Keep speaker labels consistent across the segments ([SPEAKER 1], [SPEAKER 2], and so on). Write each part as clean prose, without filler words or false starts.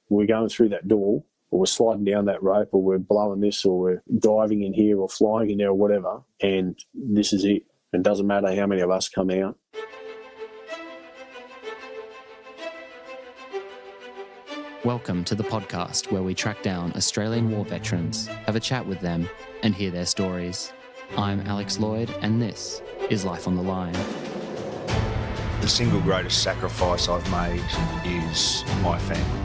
[SPEAKER 1] we're going through that door, or we're sliding down that rope, or we're blowing this, or we're diving in here, or flying in there, or whatever, and this is it. It doesn't matter how many of us come out.
[SPEAKER 2] Welcome to the podcast where we track down Australian war veterans, have a chat with them, and hear their stories. I'm Alex Lloyd, and this is Life on the Line.
[SPEAKER 3] The single greatest sacrifice I've made is my family.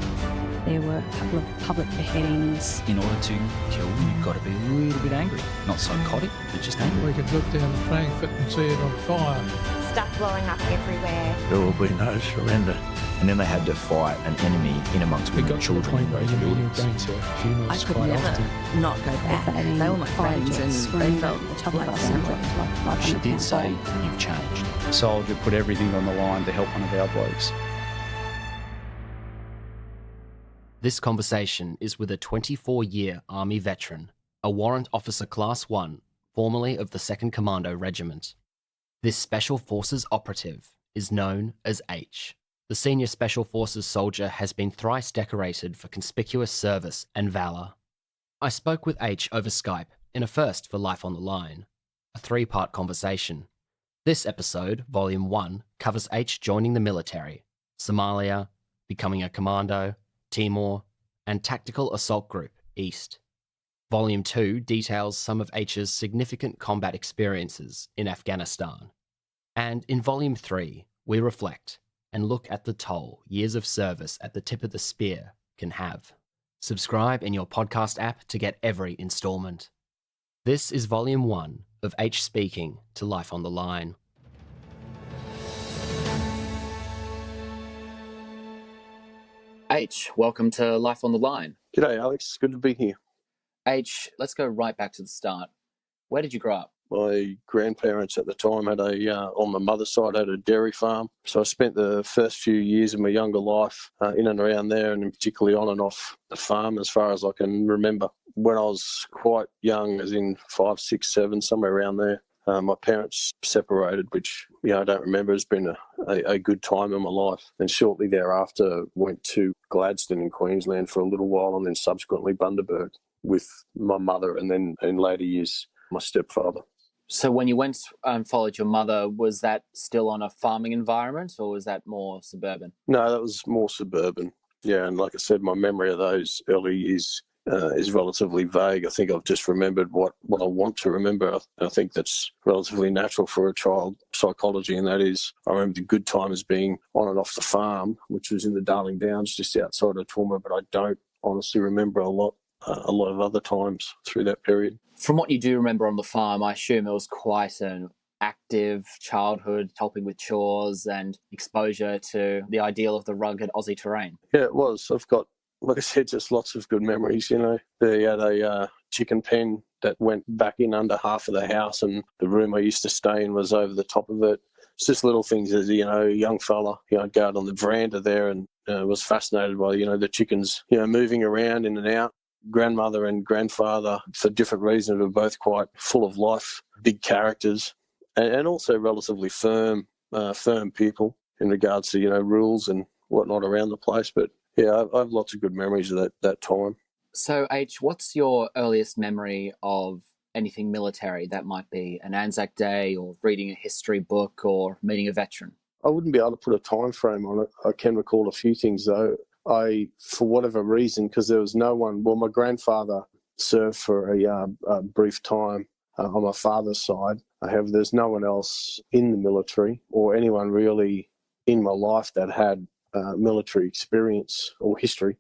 [SPEAKER 4] There were a couple of public beheadings.
[SPEAKER 5] In order to kill, you've got to be a little bit angry. Not psychotic, but just angry.
[SPEAKER 6] We could look down the Frankfurt and see it on fire.
[SPEAKER 7] Stuff blowing up everywhere.
[SPEAKER 8] There will be no surrender.
[SPEAKER 3] And then they had to fight an enemy in amongst women and children in those buildings.
[SPEAKER 4] I could never not go back. They were my friends and they felt like family.
[SPEAKER 5] She did say, "You've changed."
[SPEAKER 9] A soldier put everything on the line to help one of our blokes.
[SPEAKER 2] This conversation is with a 24-year Army veteran, a Warrant Officer Class One, formerly of the 2nd Commando Regiment. This Special Forces operative is known as H. The senior Special Forces soldier has been thrice decorated for conspicuous service and valour. I spoke with H over Skype in a first for Life on the Line, a 3-part conversation. This episode, Volume 1, covers H joining the military, Somalia, becoming a commando, Timor, and Tactical Assault Group, East. Volume 2 details some of H's significant combat experiences in Afghanistan. And in Volume 3, we reflect and look at the toll years of service at the tip of the spear can have. Subscribe in your podcast app to get every instalment. This is Volume 1 of H speaking to Life on the Line. H, welcome to Life on the Line.
[SPEAKER 1] G'day, Alex. Good to be here.
[SPEAKER 2] H, let's go right back to the start. Where did you grow up?
[SPEAKER 1] My grandparents at the time had on my mother's side, had a dairy farm. So I spent the first few years of my younger life in and around there, and particularly on and off the farm as far as I can remember. When I was quite young, as in 5, 6, 7, somewhere around there, my parents separated, which I don't remember has been a good time in my life. And shortly thereafter went to Gladstone in Queensland for a little while, and then subsequently Bundaberg with my mother, and then in later years my stepfather.
[SPEAKER 2] So when you went and followed your mother, was that still on a farming environment, or was that more suburban?
[SPEAKER 1] No, that was more suburban. Yeah, and like I said, my memory of those early years is relatively vague. I think I've just remembered what I want to remember. I think that's relatively natural for a child psychology, and that is I remember the good times being on and off the farm, which was in the Darling Downs just outside of Timor, but I don't honestly remember a lot of other times through that period.
[SPEAKER 2] From what you do remember on the farm, I assume it was quite an active childhood, helping with chores and exposure to the ideal of the rugged Aussie terrain.
[SPEAKER 1] Yeah, it was. I've got, like I said, just lots of good memories. They had a chicken pen that went back in under half of the house, and the room I used to stay in was over the top of it. It's just little things as, a young fella, I'd go out on the veranda there and was fascinated by, the chickens, moving around in and out. Grandmother and grandfather, for different reasons, were both quite full of life, big characters, and also relatively firm people in regards to, rules and whatnot around the place. But yeah, I have lots of good memories of that time.
[SPEAKER 2] So H, what's your earliest memory of anything military? That might be an Anzac Day or reading a history book or meeting a veteran.
[SPEAKER 1] I wouldn't be able to put a time frame on it. I can recall a few things though. For whatever reason, because there was no one, my grandfather served for a brief time on my father's side. However, there's no one else in the military or anyone really in my life that had military experience or history.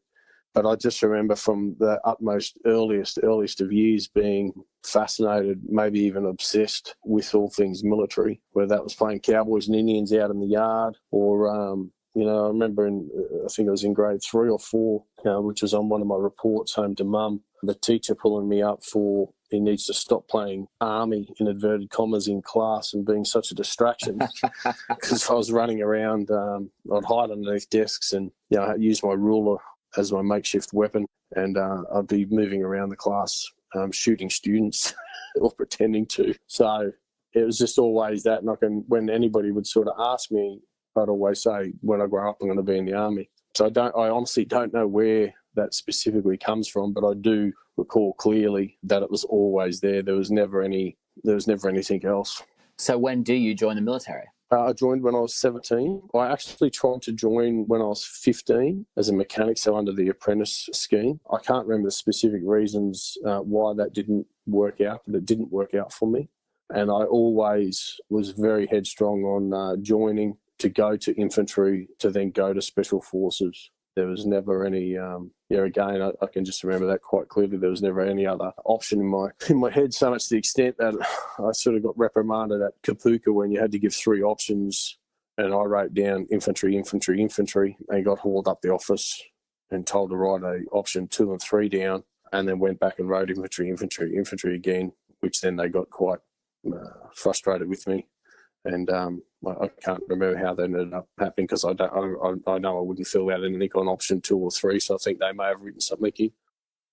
[SPEAKER 1] But I just remember from the utmost earliest of years being fascinated, maybe even obsessed with all things military, whether that was playing cowboys and Indians out in the yard or I remember I think I was in grade 3 or 4, which was on one of my reports home to Mum, the teacher pulling me up for he needs to stop playing army, in inverted commas, in class and being such a distraction because I was running around. I'd hide underneath desks and I'd use my ruler as my makeshift weapon, and I'd be moving around the class shooting students or pretending to. So it was just always that. And when anybody would sort of ask me, I'd always say, when I grow up, I'm going to be in the army. So I honestly don't know where that specifically comes from, but I do recall clearly that it was always there. There was never anything else.
[SPEAKER 8] So when do you join the military?
[SPEAKER 1] I joined when I was 17. I actually tried to join when I was 15 as a mechanic, so under the apprentice scheme. I can't remember the specific reasons why that didn't work out, but it didn't work out for me. And I always was very headstrong on joining to go to infantry to then go to special forces. There was never any, again, I can just remember that quite clearly. There was never any other option in my head, so much to the extent that I sort of got reprimanded at Kapuka when you had to give 3 options, and I wrote down infantry, and got hauled up the office and told to write option 2 and 3 down, and then went back and wrote infantry again, which then they got quite frustrated with me. And I can't remember how that ended up happening because I know I wouldn't fill out anything on option 2 or 3, so I think they may have written something in.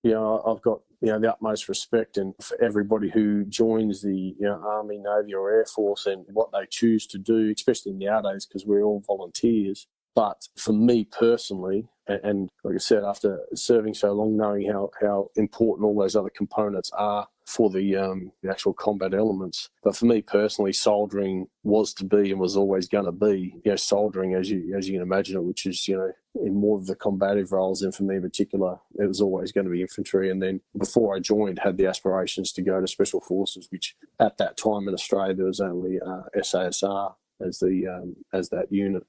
[SPEAKER 1] I've got the utmost respect and for everybody who joins the Army, Navy or Air Force and what they choose to do, especially nowadays because we're all volunteers. But for me personally, and like I said, after serving so long, knowing how important all those other components are for the actual combat elements. But for me personally, soldering was to be and was always going to be, soldering as you can imagine it, which is, in more of the combative roles. And for me in particular, it was always going to be infantry. And then before I joined, had the aspirations to go to special forces, which at that time in Australia, there was only SASR as that unit.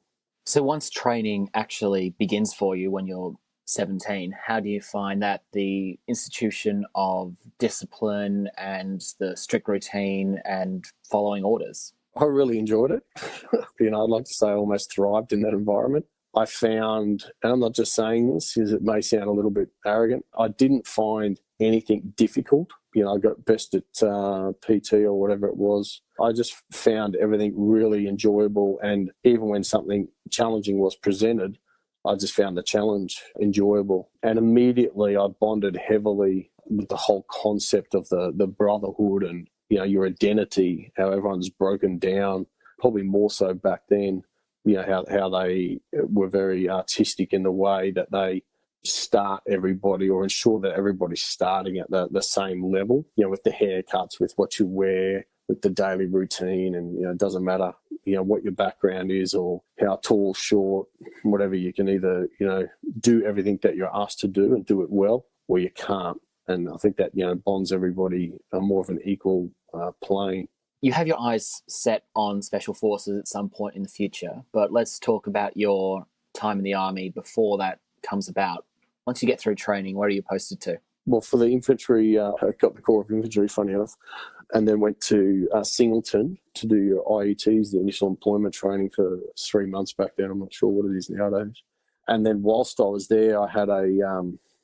[SPEAKER 8] So once training actually begins for you when you're 17, how do you find that the institution of discipline and the strict routine and following orders?
[SPEAKER 1] I really enjoyed it. I'd like to say I almost thrived in that environment. I found, and I'm not just saying this because it may sound a little bit arrogant, I didn't find anything difficult. I got best at PT or whatever it was. I just found everything really enjoyable, and even when something challenging was presented, I just found the challenge enjoyable. And immediately I bonded heavily with the whole concept of the brotherhood and, your identity, how everyone's broken down, probably more so back then, how they were very artistic in the way that they start everybody or ensure that everybody's starting at the same level, with the haircuts, with what you wear, with the daily routine. And, it doesn't matter, what your background is or how tall, short, whatever, you can either, do everything that you're asked to do and do it well, or you can't. And I think that, bonds everybody on more of an equal plane.
[SPEAKER 8] You have your eyes set on Special Forces at some point in the future, but let's talk about your time in the Army before that comes about. Once you get through training, where are you posted to?
[SPEAKER 1] Well, for the infantry, I got the Corps of Infantry, funny enough, and then went to Singleton to do your IETs, the initial employment training, for 3 months back then. I'm not sure what it is nowadays. And then whilst I was there, I had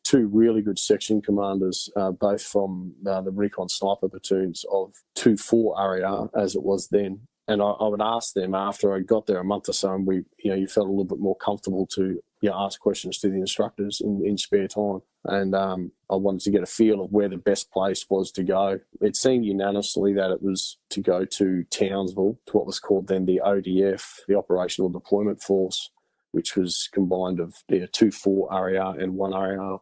[SPEAKER 1] 2 really good section commanders, both from the recon sniper platoons of 2-4 RAR, as it was then. And I would ask them after I got there a month or so, and you felt a little bit more comfortable to ask questions to the instructors in spare time. And I wanted to get a feel of where the best place was to go. It seemed unanimously that it was to go to Townsville, to what was called then the ODF, the Operational Deployment Force, which was combined of 2-4 RAR and 1 RAR.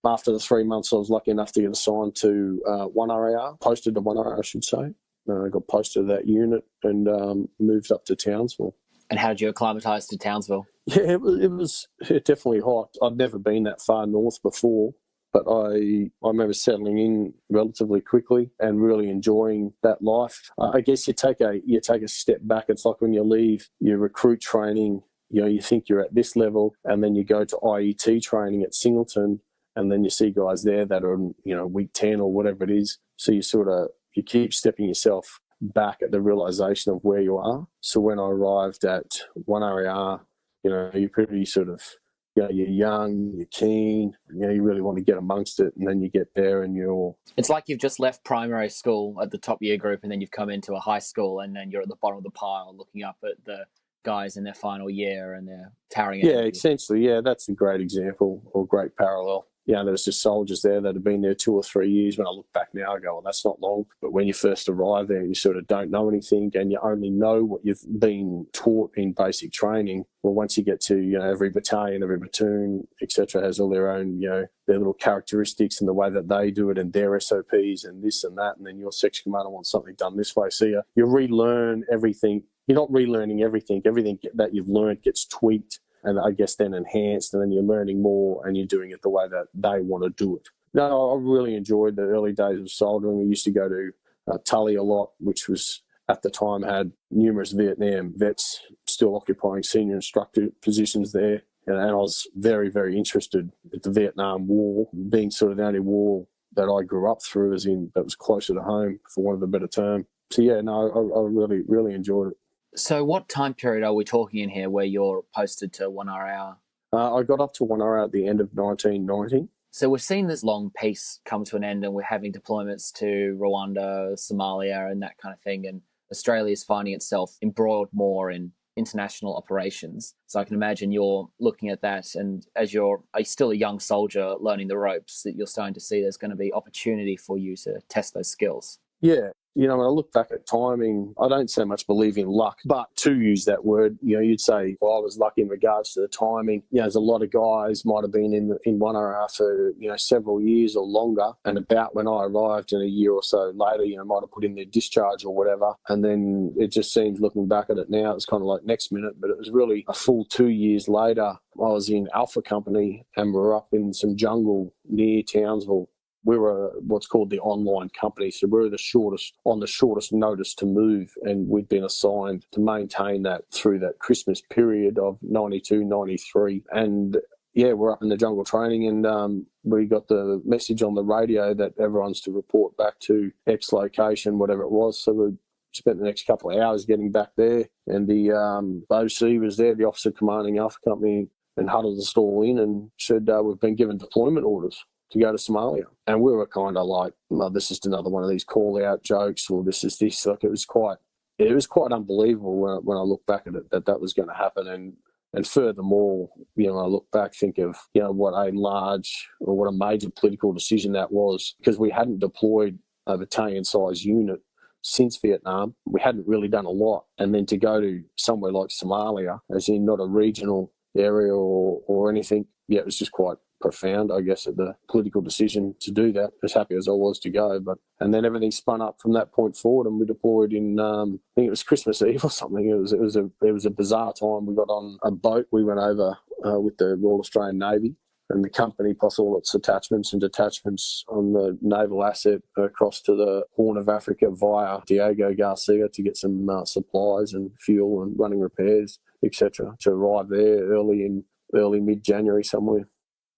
[SPEAKER 1] After the 3 months, I was lucky enough to get assigned to 1 RAR, posted to 1 RAR, I should say. I got posted to that unit and moved up to Townsville.
[SPEAKER 8] And how did you acclimatise to Townsville?
[SPEAKER 1] Yeah, it was definitely hot. I'd never been that far north before, but I remember settling in relatively quickly and really enjoying that life. I guess you take a step back. It's like when you leave your recruit training, you think you're at this level, and then you go to IET training at Singleton, and then you see guys there that are week 10 or whatever it is. So you keep stepping yourself back at the realisation of where you are. So when I arrived at 1 RAR, you're pretty sort of, you're young, you're keen, you really want to get amongst it, and then you get there and you're...
[SPEAKER 8] It's like you've just left primary school at the top year group and then you've come into a high school and then you're at the bottom of the pile looking up at the guys in their final year and they're towering.
[SPEAKER 1] Yeah, essentially, yeah, that's a great example or great parallel. there was just soldiers there that had been there 2 or 3 years. When I look back now, I go, well, that's not long. But when you first arrive there, you sort of don't know anything, and you only know what you've been taught in basic training. Well, once you get to, every battalion, every platoon, etc., has all their own, their little characteristics and the way that they do it and their SOPs and this and that, and then your section commander wants something done this way. So you relearn everything. You're not relearning everything. Everything that you've learned gets tweaked and I guess then enhanced, and then you're learning more and you're doing it the way that they want to do it. No, I really enjoyed the early days of soldering. We used to go to Tully a lot, which was at the time had numerous Vietnam vets still occupying senior instructor positions there. And I was very, very interested with the Vietnam War, being sort of the only war that I grew up through, as in that was closer to home, for want of a better term. So, I really, really enjoyed it.
[SPEAKER 8] So what time period are we talking in here where you're posted to 1 hour?
[SPEAKER 1] I got up to 1 hour at the end of 1990.
[SPEAKER 8] So we've seen this long peace come to an end, and we're having deployments to Rwanda, Somalia, and that kind of thing. And Australia's finding itself embroiled more in international operations. So I can imagine you're looking at that, and as you're still a young soldier learning the ropes, that you're starting to see there's going to be opportunity for you to test those skills.
[SPEAKER 1] Yeah. When I look back at timing, I don't so much believe in luck, but to use that word, you'd say, well, I was lucky in regards to the timing. There's a lot of guys might have been in 1 hour for, several years or longer. And about when I arrived in a year or so later, might have put in their discharge or whatever. And then it just seems, looking back at it now, it's kind of like next minute, but it was really a full 2 years later. I was in Alpha Company and we were up in some jungle near Townsville. We were what's called the online company, so we were on the shortest notice to move, and we'd been assigned to maintain that through that Christmas period of 92, 93. And we're up in the jungle training, and we got the message on the radio that everyone's to report back to X location, whatever it was. So we spent the next couple of hours getting back there, and the OC was there, the officer commanding Alpha Company, and huddled us all in and said, we've been given deployment orders to go to Somalia. And we were kind of like, well, this is another one of these call-out jokes, or this is this. Like, it was quite unbelievable when I look back at it that was going to happen. And furthermore, when I look back, think of, what a large or what a major political decision that was, because we hadn't deployed a battalion-sized unit since Vietnam. We hadn't really done a lot. And then to go to somewhere like Somalia, as in not a regional area or anything, it was just quite profound, I guess, at the political decision to do that, as happy as I was to go. And then everything spun up from that point forward, and we deployed in, I think it was Christmas Eve or something. It was a bizarre time. We got on a boat. We went over with the Royal Australian Navy and the company, plus all its attachments and detachments on the naval asset, across to the Horn of Africa via Diego Garcia to get some supplies and fuel and running repairs, etc., to arrive there early mid-January somewhere.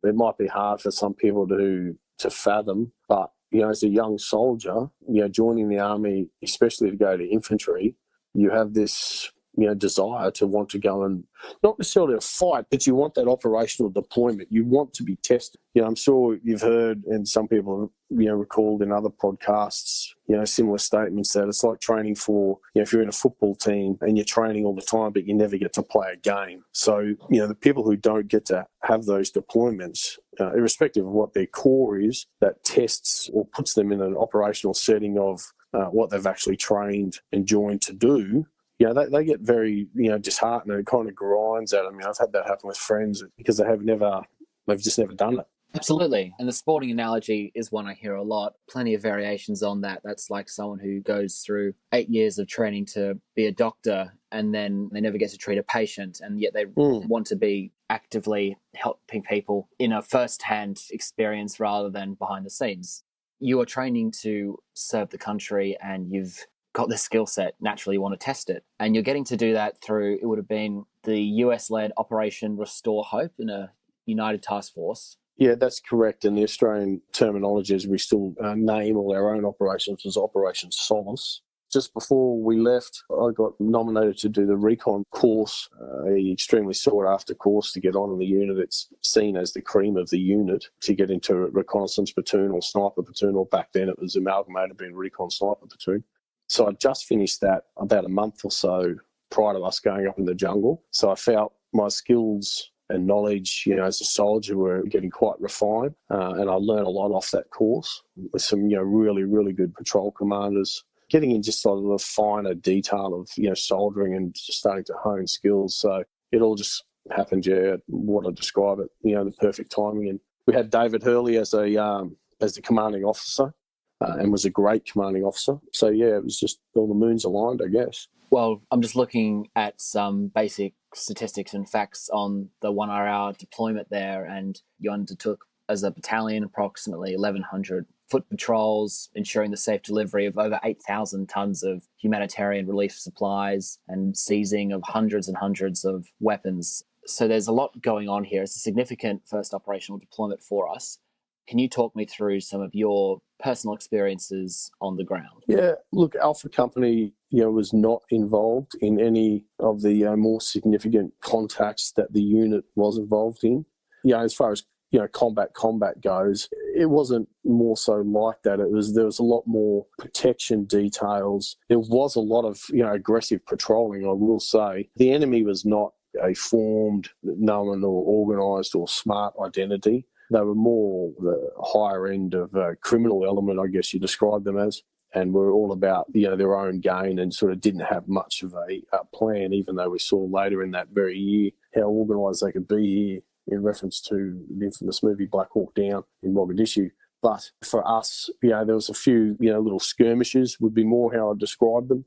[SPEAKER 1] It might be hard for some people to fathom, but, as a young soldier, joining the army, especially to go to infantry, you have this, desire to want to go and not necessarily a fight, but you want that operational deployment. You want to be tested. I'm sure you've heard, and some people have, recalled in other podcasts, similar statements that it's like training for, if you're in a football team and you're training all the time, but you never get to play a game. So, the people who don't get to have those deployments, irrespective of what their core is, that tests or puts them in an operational setting of what they've actually trained and joined to do, they get very, disheartened, and it kind of grinds at them. I've had that happen with friends because they've just never done it.
[SPEAKER 8] Absolutely. And the sporting analogy is one I hear a lot. Plenty of variations on that. That's like someone who goes through 8 years of training to be a doctor, and then they never get to treat a patient, and yet they want to be actively helping people in a first-hand experience rather than behind the scenes. You are training to serve the country, and you've got the skill set. Naturally, you want to test it. And you're getting to do that through, it would have been the US-led Operation Restore Hope in a United Task Force.
[SPEAKER 1] Yeah, that's correct. And the Australian terminology is we still name all our own operations as Operation Solace. Just before we left, I got nominated to do the recon course, an extremely sought-after course to get on in the unit. It's seen as the cream of the unit to get into a reconnaissance platoon or sniper platoon, or back then it was amalgamated being recon sniper platoon. So I just finished that about a month or so prior to us going up in the jungle. So I felt my skills and knowledge, as a soldier were getting quite refined. And I learned a lot off that course with some, really, really good patrol commanders, getting in just sort of the finer detail of, soldering and just starting to hone skills. So it all just happened, what I describe it, the perfect timing. And we had David Hurley as the commanding officer, and was a great commanding officer. So, it was just all the moons aligned, I guess.
[SPEAKER 8] Well, I'm just looking at some basic statistics and facts on the 1 hour deployment there, and you undertook as a battalion approximately 1,100 foot patrols, ensuring the safe delivery of over 8,000 tons of humanitarian relief supplies and seizing of hundreds and hundreds of weapons. So there's a lot going on here. It's a significant first operational deployment for us. Can you talk me through some of your personal experiences on the ground? Yeah,
[SPEAKER 1] look, Alpha Company, was not involved in any of the more significant contacts that the unit was involved in. As far as combat goes, it wasn't more so like that. There was a lot more protection details. There was a lot of aggressive patrolling, I will say. The enemy was not a formed, known or organised or smart identity. They were more the higher end of criminal element, I guess you describe them as, and were all about their own gain and sort of didn't have much of a plan, even though we saw later in that very year how organised they could be here in reference to the infamous movie Black Hawk Down in Mogadishu. But for us, there was a few little skirmishes would be more how I describe them.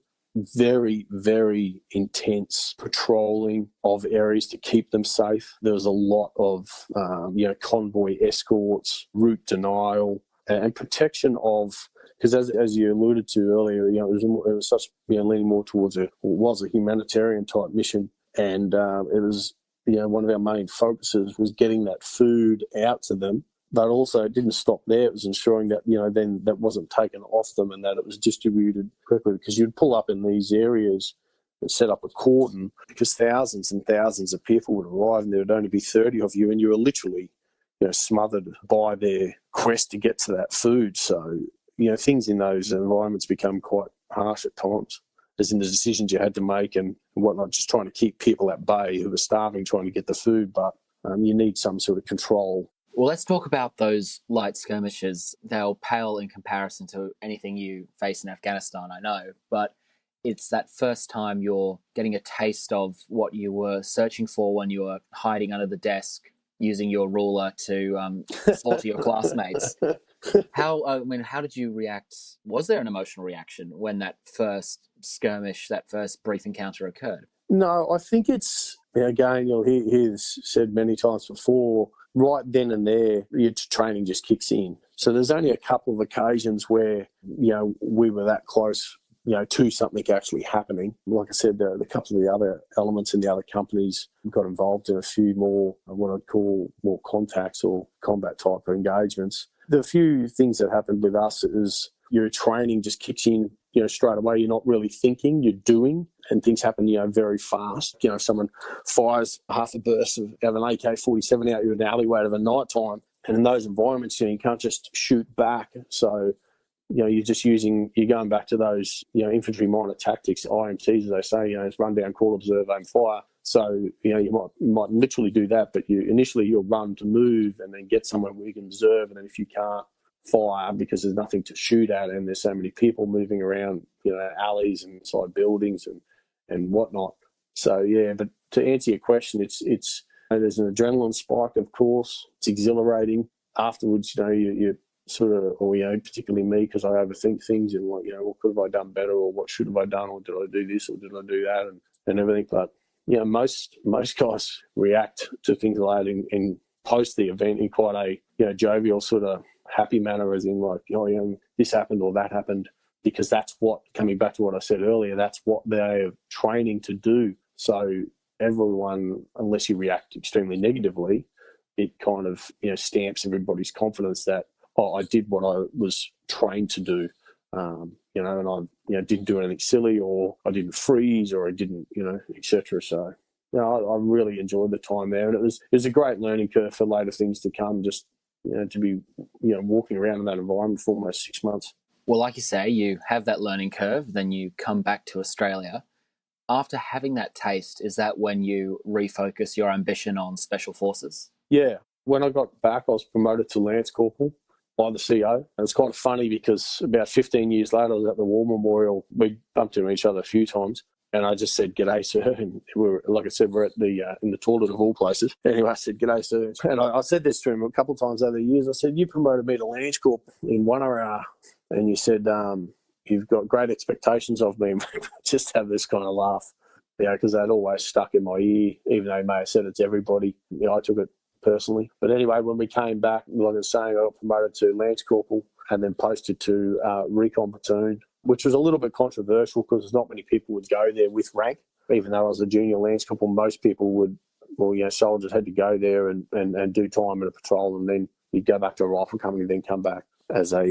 [SPEAKER 1] Very, very intense patrolling of areas to keep them safe. There was a lot of, convoy escorts, route denial, and protection of, because as you alluded to earlier, it was such, leaning more towards a humanitarian type mission. And it was, one of our main focuses was getting that food out to them. But also it didn't stop there. It was ensuring that, then that wasn't taken off them and that it was distributed correctly, because you'd pull up in these areas and set up a cordon because thousands and thousands of people would arrive and there would only be 30 of you and you were literally, smothered by their quest to get to that food. So, things in those environments become quite harsh at times, as in the decisions you had to make and whatnot, just trying to keep people at bay who were starving, trying to get the food. But you need some sort of control.
[SPEAKER 8] Well, let's talk about those light skirmishes. They'll pale in comparison to anything you face in Afghanistan, I know, but it's that first time you're getting a taste of what you were searching for when you were hiding under the desk, using your ruler to slaughter your classmates. How did you react? Was there an emotional reaction when that first skirmish, that first brief encounter occurred?
[SPEAKER 1] No, I think it's, again, you'll hear this said many times before, right then and there, your training just kicks in. So there's only a couple of occasions where, we were that close, to something actually happening. Like I said, a couple of the other elements in the other companies got involved in a few more, what I'd call more contacts or combat type of engagements. The few things that happened with us is your training just kicks in, straight away. You're not really thinking, you're doing, and things happen, very fast. If someone fires half a burst of an AK-47 out you in an alleyway at night time, and in those environments, you can't just shoot back. So, you're going back to those, infantry minor tactics, IMTs, as they say, it's run down, call, observe, aim, fire. So, you might literally do that, but you'll run to move and then get somewhere where you can observe. And then if you can't, fire because there's nothing to shoot at and there's so many people moving around, alleys and inside buildings and whatnot. So, but to answer your question, it's there's an adrenaline spike, of course. It's exhilarating. Afterwards, you sort of, or, particularly me, because I overthink things and what could have I done better, or what should have I done, or did I do this, or did I do that, and everything. But, most guys react to things like that in post the event in quite a, jovial sort of happy manner, as in like, this happened or that happened, because that's what, coming back to what I said earlier, that's what they're training to do. So everyone, unless you react extremely negatively, it kind of, stamps everybody's confidence that, I did what I was trained to do, and I, didn't do anything silly, or I didn't freeze, or I didn't, etc. So, I really enjoyed the time there, and it was a great learning curve for later things to come. Just to be walking around in that environment for almost 6 months.
[SPEAKER 8] Well, like you say, you have that learning curve, then you come back to Australia. After having that taste, is that when you refocus your ambition on Special Forces?
[SPEAKER 1] Yeah. When I got back, I was promoted to Lance Corporal by the CO. And it's quite funny because about 15 years later, I was at the War Memorial. We bumped into each other a few times. And I just said, "G'day, sir." And like I said, we're at the in the toilet of all places. Anyway, I said, "G'day, sir." And I said this to him a couple of times over the years. I said, "You promoted me to Lance Corp in 1 hour." And you said, "You've got great expectations of me." Just have this kind of laugh, because that always stuck in my ear, even though he may have said it to everybody. I took it personally. But anyway, when we came back, like I was saying, I got promoted to Lance Corporal and then posted to Recon Platoon, which was a little bit controversial because not many people would go there with rank. Even though I was a junior Lance Corporal, most people would, soldiers had to go there and do time in a patrol, and then you'd go back to a rifle company, then come back as a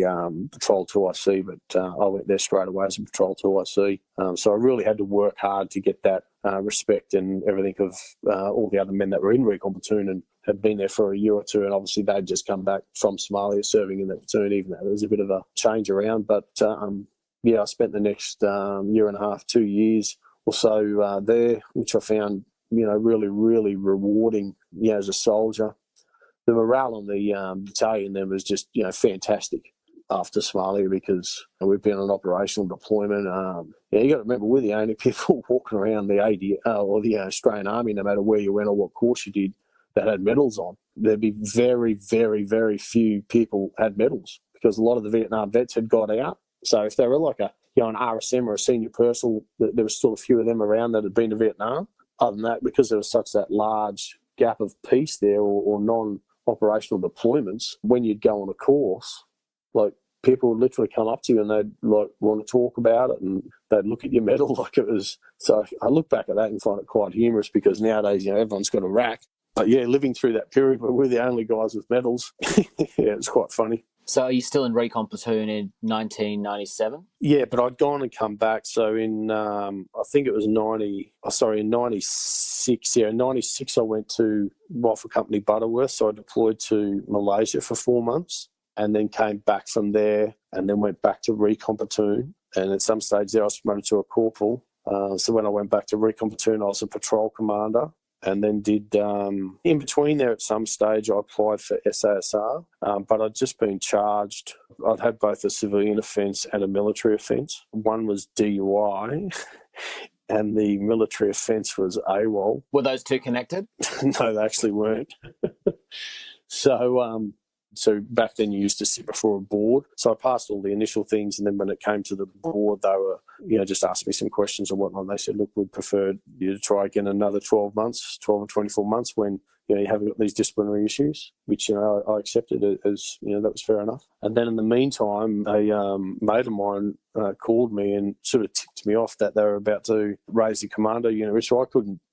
[SPEAKER 1] patrol 2IC. But I went there straight away as a patrol 2IC. So I really had to work hard to get that respect and everything of all the other men that were in Recon Platoon and had been there for a year or two, and obviously they'd just come back from Somalia serving in that platoon, even though there was a bit of a change around. But I spent the next year and a half, 2 years or so there, which I found, really, really rewarding, as a soldier. The morale on the battalion then was just, fantastic after Somalia because we've been on operational deployment. You got to remember, we're the only people walking around the AD or the Australian Army, no matter where you went or what course you did, that had medals on. There'd be very, very, very few people had medals because a lot of the Vietnam vets had got out. So if they were like an RSM or a senior personal, there was still a few of them around that had been to Vietnam. Other than that, because there was such that large gap of peace there or non-operational deployments, when you'd go on a course, like people would literally come up to you and they'd like want to talk about it and they'd look at your medal like it was. So I look back at that and find it quite humorous because nowadays, everyone's got a rack. But living through that period where we're the only guys with medals, it's quite funny.
[SPEAKER 8] So are you still in Recon Platoon in 1997?
[SPEAKER 1] Yeah, but I'd gone and come back. So in, I think it was in 96. Yeah, in 96 I went to Rifle Company Butterworth. So I deployed to Malaysia for 4 months and then came back from there and then went back to Recon Platoon. And at some stage there I was promoted to a corporal. So when I went back to Recon Platoon, I was a patrol commander. And then did, in between there at some stage, I applied for SASR, but I'd just been charged. I'd had both a civilian offence and a military offence. One was DUI, and the military offence was AWOL.
[SPEAKER 8] Were those two connected?
[SPEAKER 1] No, they actually weren't. So back then you used to sit before a board. So I passed all the initial things, and then when it came to the board, they were, just asked me some questions and whatnot. They said, "Look, we'd prefer you to try again another 12 or 24 months when, you haven't got these disciplinary issues," which, I accepted as, that was fair enough. And then in the meantime, a mate of mine called me and sort of tipped me off that they were about to raise the Commando unit, which I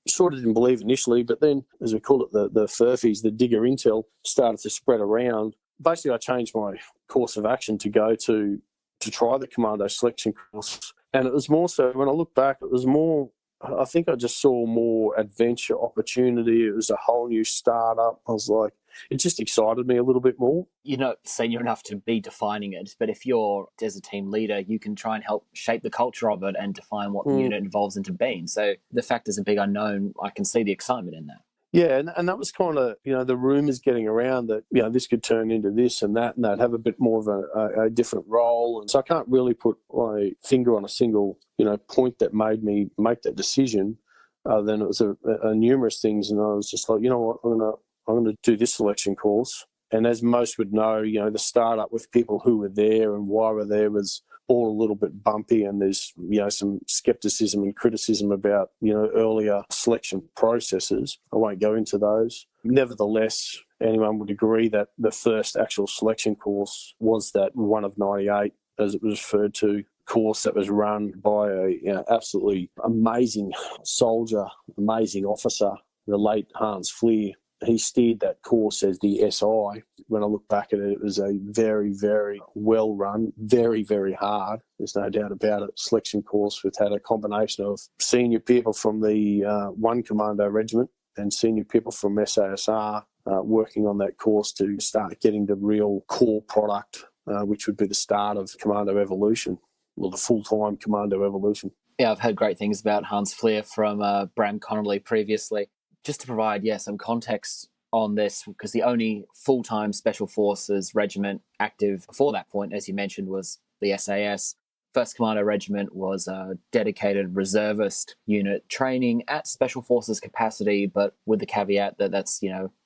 [SPEAKER 1] sort of didn't believe initially, but then, as we call it, the furfies, the digger intel, started to spread around. Basically, I changed my course of action to go to try the Commando selection course. And it was more so, when I look back, it was more, I think I just saw more adventure opportunity. It was a whole new startup. I was like, it just excited me a little bit more.
[SPEAKER 8] You're not senior enough to be defining it, but if you're as a team leader, you can try and help shape the culture of it and define what the unit evolves into being. So the fact is a big unknown. I can see the excitement in that.
[SPEAKER 1] Yeah, and that was kind of, the rumours getting around that, this could turn into this and that, and they'd have a bit more of a different role. And so I can't really put my finger on a single, point that made me make that decision. Then it was a numerous things, and I was just like, you know what, I'm gonna do this selection course. And as most would know, the startup with people who were there and why were there was all a little bit bumpy, and there's some skepticism and criticism about earlier selection processes. I won't go into those. Nevertheless, anyone would agree that the first actual selection course was that one of 98, as it was referred to, course that was run by a absolutely amazing soldier, amazing officer, the late Hans Fleer. He steered that course as the SI. When I look back at it, it was a very, very well run, very, very hard, there's no doubt about it, selection course. We've had a combination of senior people from the 1 Commando Regiment and senior people from SASR working on that course to start getting the real core product, which would be the start of Commando Evolution, or the full-time Commando Evolution.
[SPEAKER 8] Yeah, I've heard great things about Hans Fleer from Bram Connolly previously. Just to provide, some context on this, because the only full-time Special Forces regiment active before that point, as you mentioned, was the SAS. 1st Commando Regiment was a dedicated reservist unit training at Special Forces capacity, but with the caveat that that's,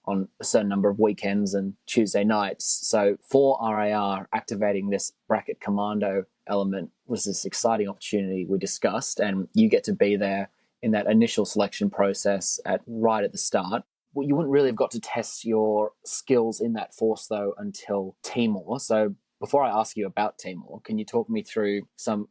[SPEAKER 8] on a certain number of weekends and Tuesday nights. So for RAR, activating this bracket commando element was this exciting opportunity we discussed, and you get to be there in that initial selection process right at the start. Well, you wouldn't really have got to test your skills in that force, though, until Timor. So before I ask you about Timor, can you talk me through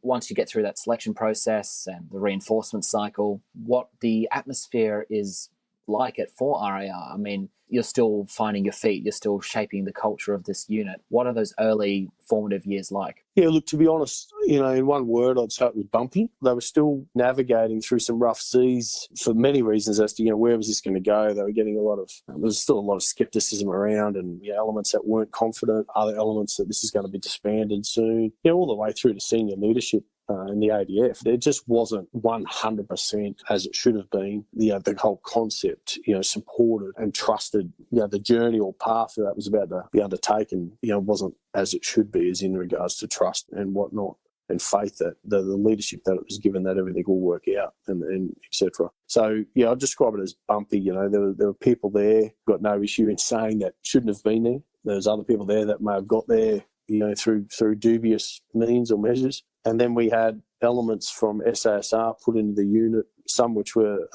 [SPEAKER 8] once you get through that selection process and the reinforcement cycle, what the atmosphere is like at 4RAR? I mean, you're still finding your feet, you're still shaping the culture of this unit. What are those early formative years like?
[SPEAKER 1] Yeah, look, to be honest, in one word, I'd say it was bumpy. They were still navigating through some rough seas for many reasons as to, where was this going to go. They were getting there was still a lot of skepticism around, and elements that weren't confident, other elements that this is going to be disbanded soon, all the way through to senior leadership in the ADF. It just wasn't 100% as it should have been. The whole concept, supported and trusted, the journey or path that was about to be undertaken, wasn't as it should be, as in regards to trust and whatnot, and faith that the leadership that it was given, that everything will work out, and etc. So, I'd describe it as bumpy. There were people there, got no issue in saying that shouldn't have been there. There's other people there that may have got there, through dubious means or measures. And then we had elements from SASR put into the unit, some which were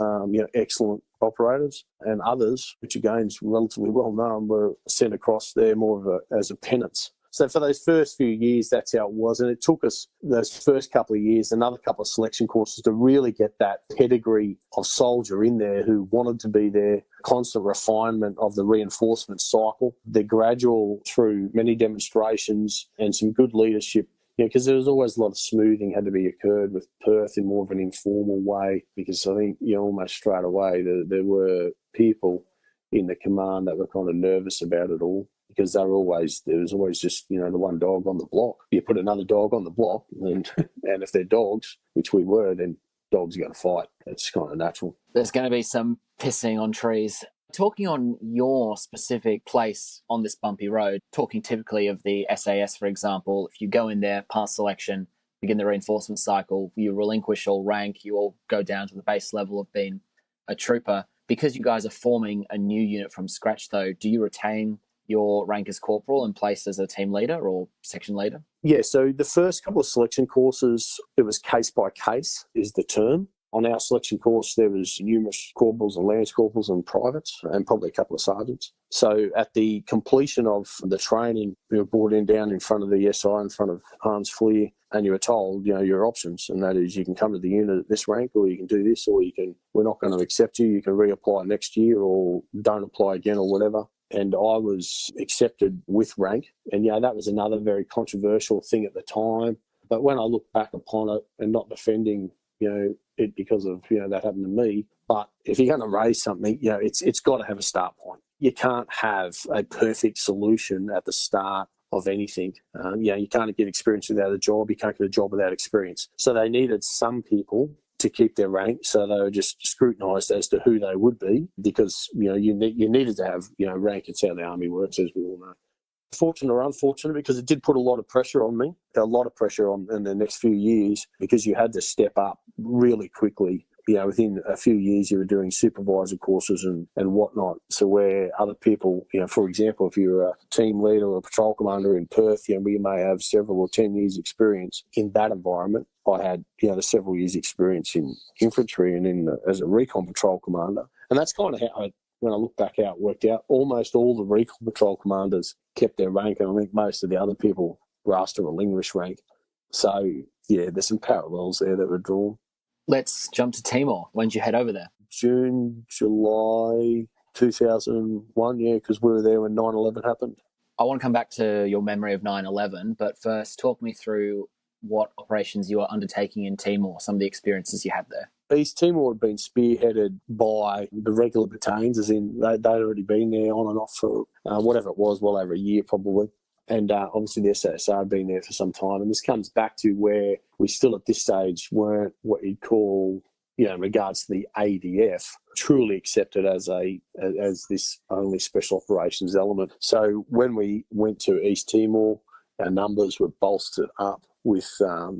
[SPEAKER 1] excellent operators, and others, which again is relatively well known, were sent across there more as a penance. So for those first few years, that's how it was. And it took us those first couple of years, another couple of selection courses, to really get that pedigree of soldier in there who wanted to be there, constant refinement of the reinforcement cycle, the gradual through many demonstrations and some good leadership. Because there was always a lot of smoothing had to be occurred with Perth in more of an informal way, because I think, almost straight away there were people in the command that were kind of nervous about it all, because there was always just, the one dog on the block. You put another dog on the block, and if they're dogs, which we were, then dogs are going to fight. It's kind of natural.
[SPEAKER 8] There's going to be some pissing on trees. Talking on your specific place on this bumpy road, talking typically of the SAS, for example, if you go in there, pass selection, begin the reinforcement cycle, you relinquish all rank, you all go down to the base level of being a trooper. Because you guys are forming a new unit from scratch, though, do you retain your rank as corporal and placed as a team leader or section leader?
[SPEAKER 1] Yeah, so the first couple of selection courses, it was case by case is the term. On our selection course, there was numerous corporals and lance corporals and privates, and probably a couple of sergeants. So at the completion of the training, we were brought down in front of the SI, in front of Hans Fleer, and you were told, your options, and that is you can come to the unit at this rank, or you can do this, or we're not going to accept you, you can reapply next year, or don't apply again, or whatever. And I was accepted with rank, and that was another very controversial thing at the time. But when I look back upon it, and not defending it because of that happened to me, but if you're going to raise something, it's got to have a start point. You can't have a perfect solution at the start of anything. You can't get experience without a job. You can't get a job without experience. So they needed some people to keep their rank, so they were just scrutinised as to who they would be, because you needed to have rank. It's how the army works, as we all know. Fortunate or unfortunate, because it did put a lot of pressure on me, in the next few years, because you had to step up really quickly. Within a few years, you were doing supervisor courses and whatnot. So where other people, for example, if you're a team leader or a patrol commander in Perth, we may have several or 10 years experience in that environment. I had, the several years experience in infantry and as a recon patrol commander. And that's kind of how when I look back how it worked out. Almost all the recon patrol commanders kept their rank, and I think most of the other people were asked to relinquish rank. So, there's some parallels there that were drawn.
[SPEAKER 8] Let's jump to Timor. When did you head over there?
[SPEAKER 1] June, July 2001, because we were there when 9/11 happened.
[SPEAKER 8] I want to come back to your memory of 9/11, but first talk me through what operations you were undertaking in Timor, some of the experiences you had there.
[SPEAKER 1] East Timor had been spearheaded by the regular battalions, as in they'd already been there on and off for whatever it was, well over a year probably. And obviously the SASR had been there for some time. And this comes back to where we still at this stage weren't what you'd call, in regards to the ADF, truly accepted as this only special operations element. So when we went to East Timor, our numbers were bolstered up with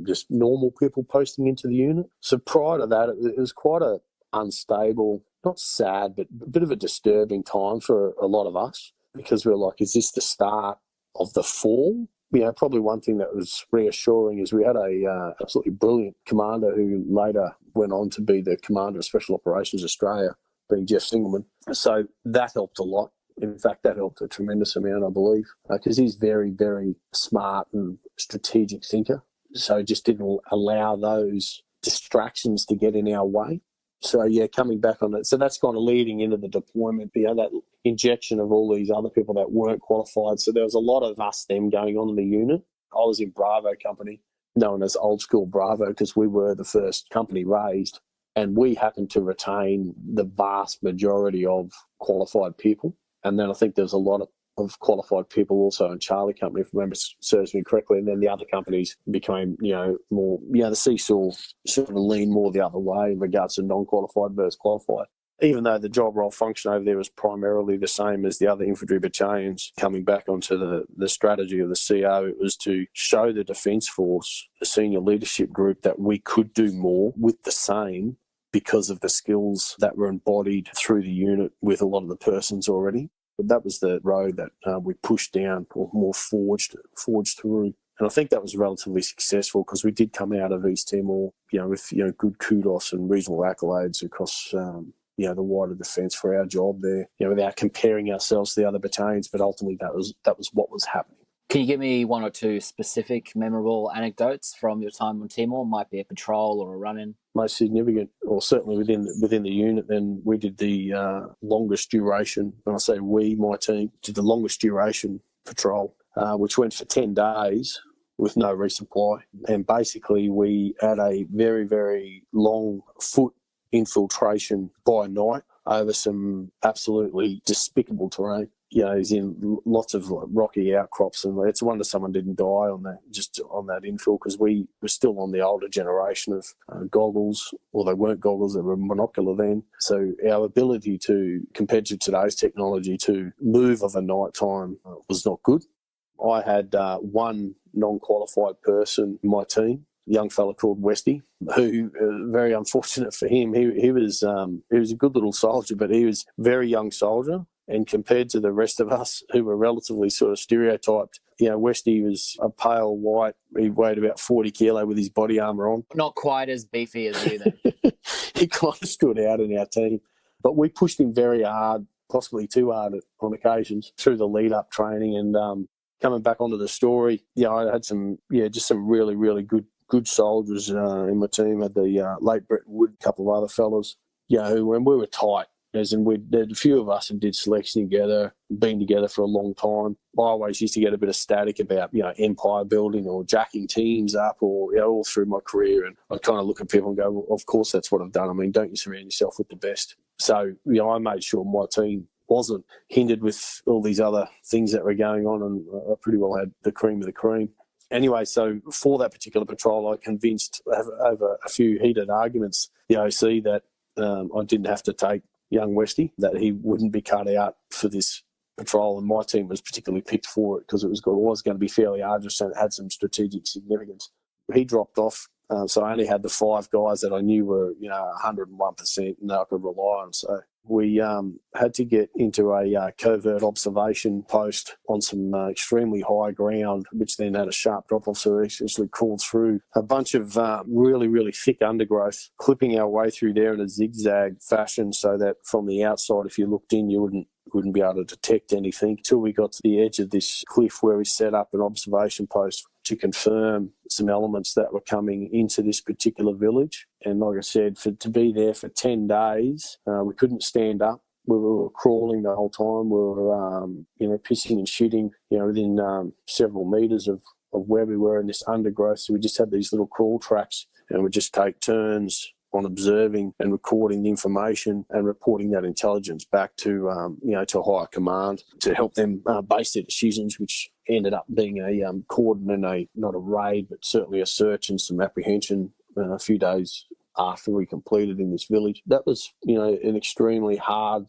[SPEAKER 1] just normal people posting into the unit. So prior to that, it was quite a unstable, not sad, but a bit of a disturbing time for a lot of us, because we were like, is this the start of the fall? Probably one thing that was reassuring is we had a absolutely brilliant commander who later went on to be the Commander of Special Operations Australia, being Jeff Singleman. So that helped a lot. In fact, that helped a tremendous amount, I believe, because he's very, very smart and strategic thinker. So it just didn't allow those distractions to get in our way. So, coming back on it. So that's kind of leading into the deployment, that injection of all these other people that weren't qualified. So there was a lot of us, them going on in the unit. I was in Bravo Company, known as Old School Bravo, because we were the first company raised. And we happened to retain the vast majority of qualified people. And then I think there's a lot of qualified people also in Charlie Company, if memory serves me correctly. And then the other companies became, more, the seesaw sort of leaned more the other way in regards to non-qualified versus qualified. Even though the job role function over there was primarily the same as the other infantry battalions, coming back onto the strategy of the CO, it was to show the Defence Force, the senior leadership group, that we could do more with the same because of the skills that were embodied through the unit with a lot of the persons already. But that was the road that we pushed down, or more forged through. And I think that was relatively successful, because we did come out of East Timor, with good kudos and reasonable accolades across the wider defence for our job there. Without comparing ourselves to the other battalions, but ultimately that was what was happening.
[SPEAKER 8] Can you give me one or two specific memorable anecdotes from your time on Timor? Might be a patrol or a run-in.
[SPEAKER 1] Most significant, or certainly within the unit, then we did the longest duration. When I say we, my team did the longest duration patrol, which went for 10 days with no resupply. And basically we had a very, very long foot infiltration by night over some absolutely despicable terrain. He's in lots of rocky outcrops, and it's a wonder someone didn't die on that infill, because we were still on the older generation of goggles, or they weren't goggles, they were monocular then. So our ability to, compared to today's technology, to move of a night time was not good. I had one non-qualified person in my team, a young fella called Westy, who, very unfortunate for him, he was a good little soldier, but he was a very young soldier. And compared to the rest of us, who were relatively sort of stereotyped, Westy was a pale white. He weighed about 40 kilo with his body armour on.
[SPEAKER 8] Not quite as beefy as you then.
[SPEAKER 1] He kind of stood out in our team. But we pushed him very hard, possibly too hard on occasions, through the lead-up training. And coming back onto the story, I had some really, really good soldiers in my team. I had the late Brett Wood, a couple of other fellas, when we were tight. As in, a few of us did selection together, been together for a long time. I always used to get a bit of static about, empire building or jacking teams up, or all through my career. And I'd kind of look at people and go, well, of course that's what I've done. I mean, don't you surround yourself with the best? So, I made sure my team wasn't hindered with all these other things that were going on, and I pretty well had the cream of the cream. Anyway, so for that particular patrol, I convinced, over a few heated arguments, the OC that I didn't have to take young Westy, that he wouldn't be cut out for this patrol, and my team was particularly picked for it because it was going to be fairly arduous and it had some strategic significance. He dropped off, so I only had the 5 guys that I knew were 101% and that I could rely on. So we had to get into a covert observation post on some extremely high ground, which then had a sharp drop-off, so we actually crawled through a bunch of really, really thick undergrowth, clipping our way through there in a zigzag fashion so that from the outside, if you looked in, you wouldn't be able to detect anything, until we got to the edge of this cliff where we set up an observation post to confirm some elements that were coming into this particular village. And like I said, to be there for 10 days, we couldn't stand up. We were crawling the whole time. We were, pissing and shitting, within several metres of where we were in this undergrowth. So we just had these little crawl tracks, and we'd just take turns on observing and recording the information and reporting that intelligence back to higher command to help them base their decisions, which ended up being a cordon and not a raid, but certainly a search and some apprehension a few days after we completed in this village. That was, an extremely hard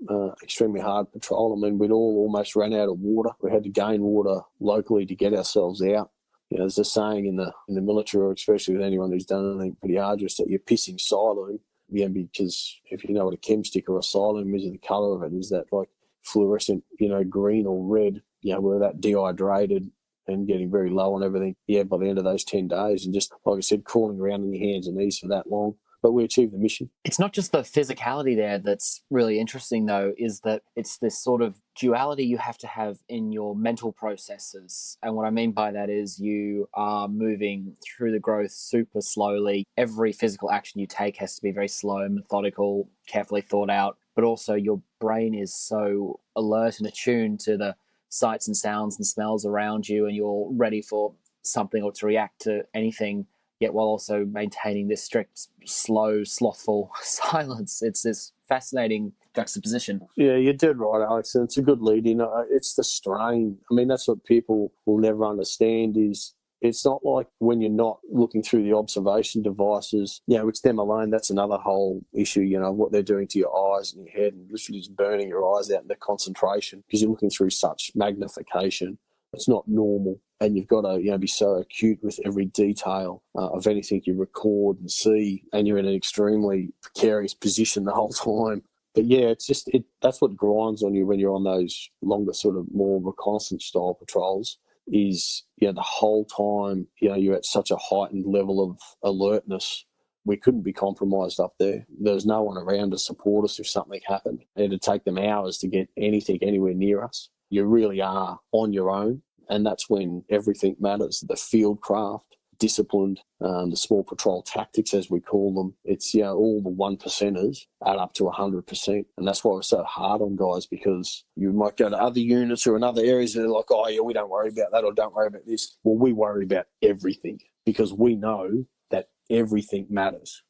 [SPEAKER 1] patrol. I mean, we'd all almost ran out of water. We had to gain water locally to get ourselves out. There's a saying in the military, or especially with anyone who's done anything pretty arduous, that you're pissing siloon. Because if you know what a chem stick or a siloon is, the colour of it is that like fluorescent, green or red, we're that dehydrated and getting very low on everything. By the end of those 10 days, and just, like I said, crawling around on your hands and knees for that long. But we achieved the mission.
[SPEAKER 8] It's not just the physicality there that's really interesting, though, is that it's this sort of duality you have to have in your mental processes. And what I mean by that is you are moving through the growth super slowly. Every physical action you take has to be very slow, methodical, carefully thought out. But also your brain is so alert and attuned to the sights and sounds and smells around you, and you're ready for something or to react to anything, yet while also maintaining this strict, slow, slothful silence. It's this fascinating juxtaposition.
[SPEAKER 1] Yeah, you're dead right, Alex, and it's a good lead in. It's the strain. I mean, that's what people will never understand is it's not like when you're not looking through the observation devices, which them alone, that's another whole issue, what they're doing to your eyes and your head, and literally just burning your eyes out in the concentration because you're looking through such magnification. It's not normal, and you've got to be so acute with every detail of anything you record and see, and you're in an extremely precarious position the whole time. But it's just that's what grinds on you when you're on those longer sort of more reconnaissance style patrols is the whole time you're at such a heightened level of alertness. We couldn't be compromised up there. There was no one around to support us if something happened. It'd take them hours to get anything anywhere near us. You really are on your own, and that's when everything matters. The field craft, disciplined, the small patrol tactics, as we call them. It's all the 1%ers add up to 100%, and that's why we're so hard on guys, because you might go to other units or in other areas and they're like, oh yeah, we don't worry about that or don't worry about this. Well, we worry about everything because we know that everything matters,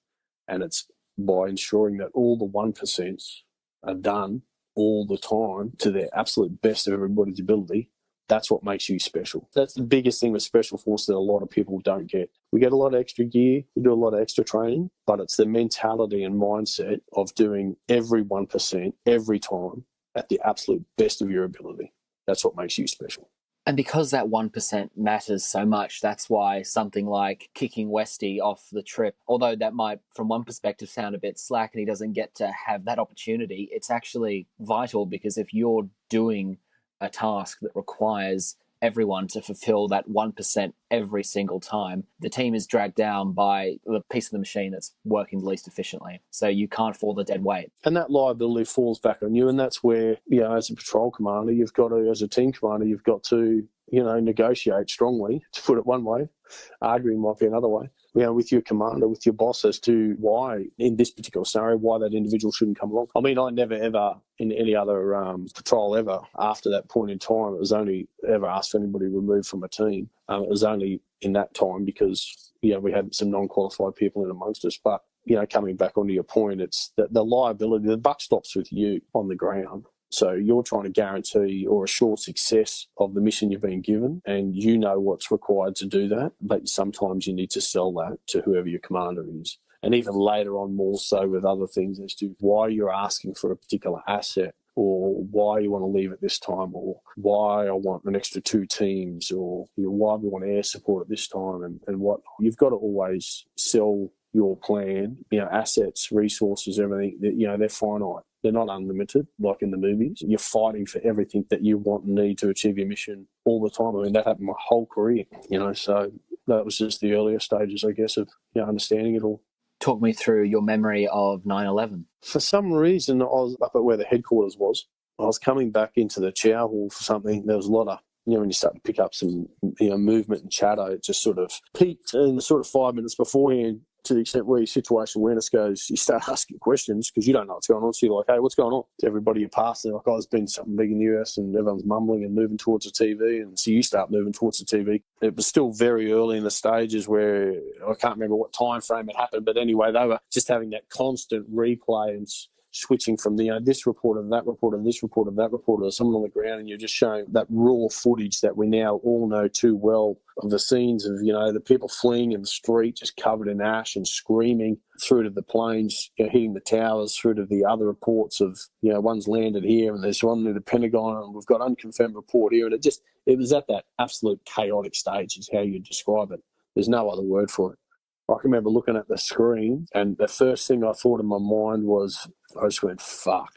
[SPEAKER 1] and it's by ensuring that all the 1% are done all the time to their absolute best of everybody's ability. That's what makes you special. That's the biggest thing with Special Force that a lot of people don't get. We get a lot of extra gear, we do a lot of extra training, but it's the mentality and mindset of doing every 1% every time at the absolute best of your ability. That's what makes you special.
[SPEAKER 8] And because that 1% matters so much, that's why something like kicking Westy off the trip, although that might, from one perspective, sound a bit slack and he doesn't get to have that opportunity, it's actually vital, because if you're doing a task that requires everyone to fulfill that 1% every single time, the team is dragged down by the piece of the machine that's working the least efficiently. So you can't fall the dead weight.
[SPEAKER 1] And that liability falls back on you, and that's where, as a patrol commander, you've got to, as a team commander, you've got to, negotiate strongly, to put it one way. Arguing might be another way. With your commander, with your boss, as to why, in this particular scenario, why that individual shouldn't come along. I mean, I never ever, in any other patrol ever, after that point in time, it was only ever asked for anybody removed from a team. It was only in that time because, we had some non-qualified people in amongst us. But, coming back onto your point, it's the liability, the buck stops with you on the ground. So you're trying to guarantee or assure success of the mission you've been given, and you know what's required to do that, but sometimes you need to sell that to whoever your commander is. And even later on, more so with other things as to why you're asking for a particular asset, or why you want to leave at this time, or why I want an extra 2 teams, or why we want air support at this time, and what. You've got to always sell your plan, assets, resources, everything, they're finite. They're not unlimited, like in the movies. You're fighting for everything that you want and need to achieve your mission all the time. I mean, that happened my whole career, so that was just the earlier stages, I guess, of understanding it all.
[SPEAKER 8] Talk me through your memory of 9/11.
[SPEAKER 1] For some reason, I was up at where the headquarters was. I was coming back into the chow hall for something. There was a lot of, when you start to pick up some, movement and chatter, it just sort of peaked in the sort of 5 minutes beforehand, to the extent where your situation awareness goes, you start asking questions because you don't know what's going on. So you're like, hey, what's going on? To everybody you pass, they're like, oh, there's been something big in the US, and everyone's mumbling and moving towards the TV. And so you start moving towards the TV. It was still very early in the stages where I can't remember what time frame it happened. But anyway, they were just having that constant replay and switching from this reporter, that reporter, this reporter, that reporter, someone on the ground, and you're just showing that raw footage that we now all know too well of the scenes of, the people fleeing in the street, just covered in ash and screaming, through to the planes hitting the towers, through to the other reports of, one's landed here and there's one near the Pentagon and we've got unconfirmed report here. And it was at that absolute chaotic stage is how you describe it. There's no other word for it. I can remember looking at the screen, and the first thing I thought in my mind was, I just went, fuck,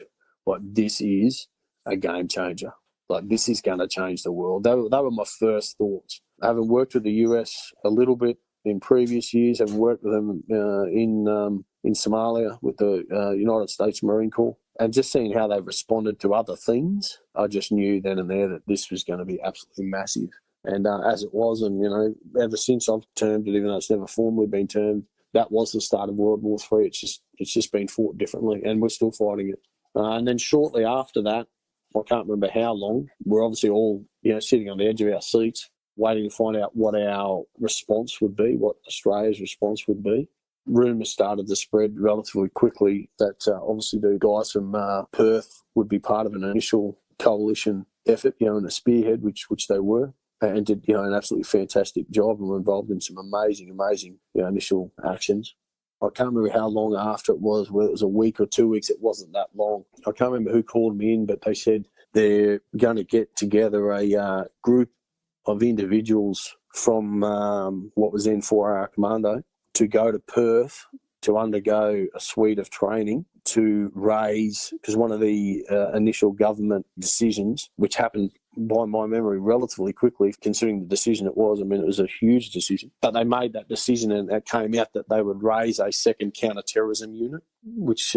[SPEAKER 1] this is a game changer. This is going to change the world. They were my first thoughts. I haven't worked with the US a little bit in previous years. I've worked with them in Somalia with the United States Marine Corps. And just seeing how they've responded to other things, I just knew then and there that this was going to be absolutely massive. And as it was, and, ever since I've termed it, even though it's never formally been termed, that was the start of World War III. It's just been fought differently, and we're still fighting it. And then shortly after that, I can't remember how long, we're obviously all, sitting on the edge of our seats, waiting to find out what our response would be, what Australia's response would be. Rumours started to spread relatively quickly that obviously the guys from Perth would be part of an initial coalition effort, in a spearhead, which they were. And did an absolutely fantastic job and were involved in some amazing initial actions. I can't remember how long after it was, whether it was a week or 2 weeks. It wasn't that long. I can't remember who called me in, but they said they're going to get together a group of individuals from what was then 4-hour Commando to go to Perth to undergo a suite of training to raise, because one of the initial government decisions, which happened by my memory relatively quickly, considering the decision it was. It was a huge decision. But they made that decision and it came out that they would raise a second counter-terrorism unit, which